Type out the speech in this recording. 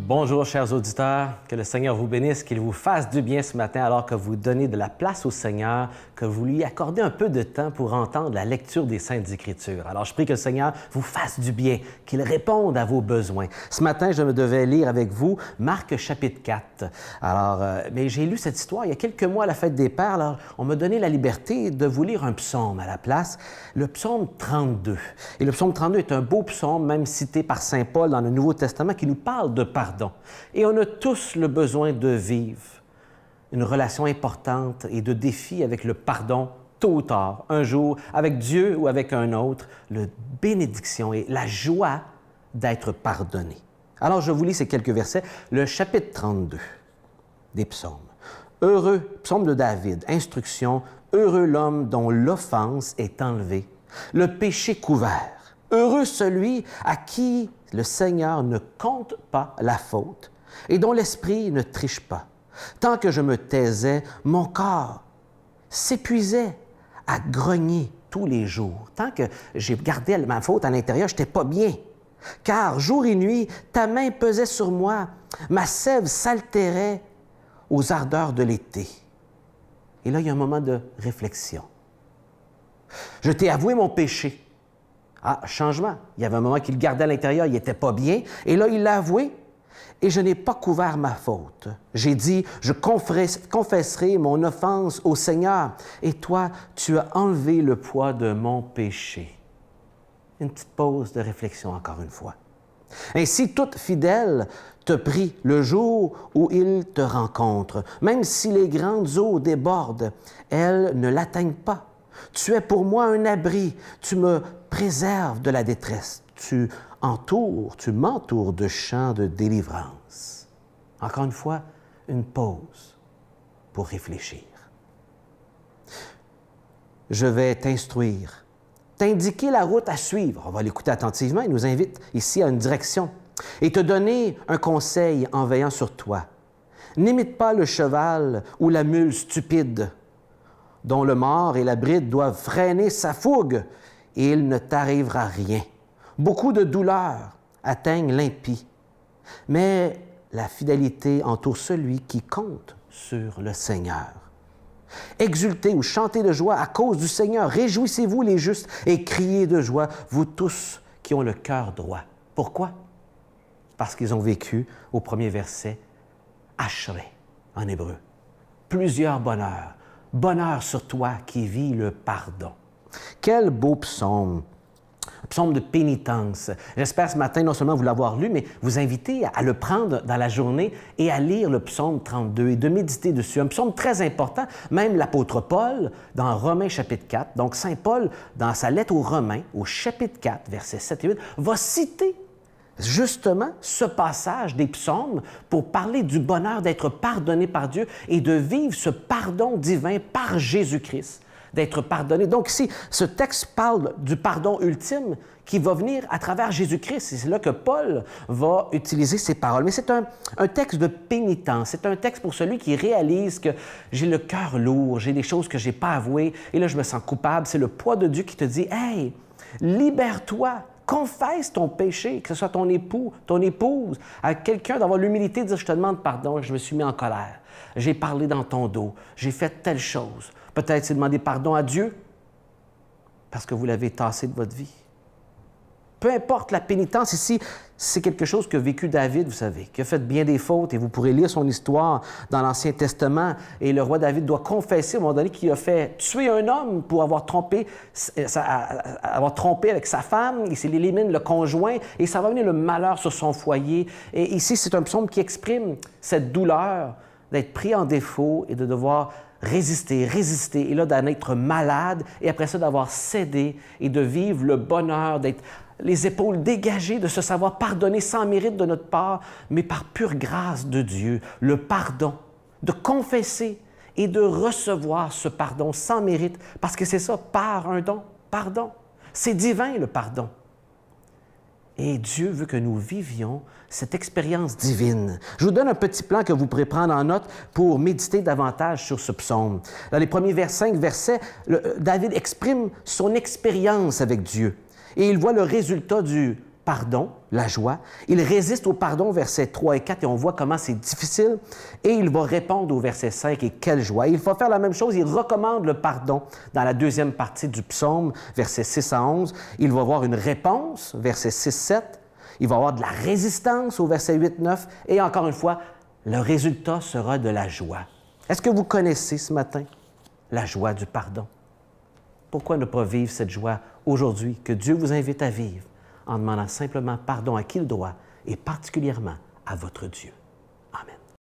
Bonjour, chers auditeurs. Que le Seigneur vous bénisse, qu'il vous fasse du bien ce matin alors que vous donnez de la place au Seigneur, que vous lui accordez un peu de temps pour entendre la lecture des Saintes Écritures. Alors, je prie que le Seigneur vous fasse du bien, qu'il réponde à vos besoins. Ce matin, je devais lire avec vous Marc chapitre 4. Alors, mais j'ai lu cette histoire il y a quelques mois à la Fête des Pères. Alors, on m'a donné la liberté de vous lire un psaume à la place, le psaume 32. Et le psaume 32 est un beau psaume, même cité par Saint Paul dans le Nouveau Testament, qui nous parle de pardon. Et on a tous le besoin de vivre une relation importante et de défi avec le pardon tôt ou tard, un jour, avec Dieu ou avec un autre, la bénédiction et la joie d'être pardonné. Alors, je vous lis ces quelques versets. Le chapitre 32 des psaumes. Heureux, psaume de David, instruction, heureux l'homme dont l'offense est enlevée, le péché couvert. Heureux celui à qui le Seigneur ne compte pas la faute et dont l'esprit ne triche pas. Tant que je me taisais, mon corps s'épuisait à grogner tous les jours. Tant que j'ai gardé ma faute à l'intérieur, je n'étais pas bien. Car jour et nuit, ta main pesait sur moi, ma sève s'altérait aux ardeurs de l'été. Et là, il y a un moment de réflexion. Je t'ai avoué mon péché. Ah, changement. Il y avait un moment qu'il gardait à l'intérieur, il n'était pas bien. Et là, il l'a avoué. Et je n'ai pas couvert ma faute. J'ai dit, je confesserai mon offense au Seigneur. Et toi, tu as enlevé le poids de mon péché. Une petite pause de réflexion encore une fois. Ainsi, toute fidèle te prie le jour où il te rencontre. Même si les grandes eaux débordent, elles ne l'atteignent pas. Tu es pour moi un abri, tu me préserves de la détresse, tu m'entoures de chants de délivrance. Encore une fois, une pause pour réfléchir. Je vais t'instruire, t'indiquer la route à suivre. On va l'écouter attentivement, il nous invite ici à une direction. Et te donner un conseil en veillant sur toi. N'imite pas le cheval ou la mule stupide, dont le mors et la bride doivent freiner sa fougue, et il ne t'arrivera rien. Beaucoup de douleurs atteignent l'impie, mais la fidélité entoure celui qui compte sur le Seigneur. Exultez ou chantez de joie à cause du Seigneur. Réjouissez-vous les justes et criez de joie, vous tous qui ont le cœur droit. Pourquoi? Parce qu'ils ont vécu, au premier verset, Ashré en hébreu. Plusieurs bonheurs. Bonheur sur toi qui vis le pardon. Quel beau psaume! Un psaume de pénitence. J'espère ce matin non seulement vous l'avoir lu, mais vous inviter à le prendre dans la journée et à lire le psaume 32 et de méditer dessus. Un psaume très important. Même l'apôtre Paul, dans Romains chapitre 4, donc Saint Paul, dans sa lettre aux Romains, au chapitre 4, versets 7 et 8, va citer justement ce passage des psaumes pour parler du bonheur d'être pardonné par Dieu et de vivre ce pardon divin par Jésus-Christ, d'être pardonné. Donc ici, ce texte parle du pardon ultime qui va venir à travers Jésus-Christ. Et c'est là que Paul va utiliser ces paroles. Mais c'est un texte de pénitence. C'est un texte pour celui qui réalise que j'ai le cœur lourd, j'ai des choses que je n'ai pas avouées, et là, je me sens coupable. C'est le poids de Dieu qui te dit « Hey, libère-toi ». Confesse ton péché, que ce soit ton époux, ton épouse, à quelqu'un d'avoir l'humilité de dire « Je te demande pardon, je me suis mis en colère. J'ai parlé dans ton dos, j'ai fait telle chose. » Peut-être c'est demander pardon à Dieu parce que vous l'avez tassé de votre vie. Peu importe la pénitence ici, c'est quelque chose qu'a vécu David, vous savez, qui a fait bien des fautes, et vous pourrez lire son histoire dans l'Ancien Testament. Et le roi David doit confesser à un moment donné qu'il a fait tuer un homme pour avoir trompé avec sa femme, il s'élimine le conjoint, et ça va venir le malheur sur son foyer. Et ici, c'est un psaume qui exprime cette douleur d'être pris en défaut et de devoir résister, et là d'en être malade, et après ça d'avoir cédé et de vivre le bonheur d'être les épaules dégagées, de se savoir pardonner sans mérite de notre part, mais par pure grâce de Dieu, le pardon, de confesser et de recevoir ce pardon sans mérite, parce que c'est ça, par un don, pardon. C'est divin le pardon. Et Dieu veut que nous vivions cette expérience divine. Je vous donne un petit plan que vous pourrez prendre en note pour méditer davantage sur ce psaume. Dans les premiers 5 versets, David exprime son expérience avec Dieu. Et il voit le résultat du pardon, la joie. Il résiste au pardon, versets 3 et 4, et on voit comment c'est difficile. Et il va répondre au verset 5, et quelle joie. Il va faire la même chose, il recommande le pardon dans la deuxième partie du psaume, versets 6 à 11. Il va avoir une réponse, versets 6-7. Il va avoir de la résistance au verset 8-9. Et encore une fois, le résultat sera de la joie. Est-ce que vous connaissez ce matin la joie du pardon? Pourquoi ne pas vivre cette joie aujourd'hui que Dieu vous invite à vivre en demandant simplement pardon à qui il doit et particulièrement à votre Dieu?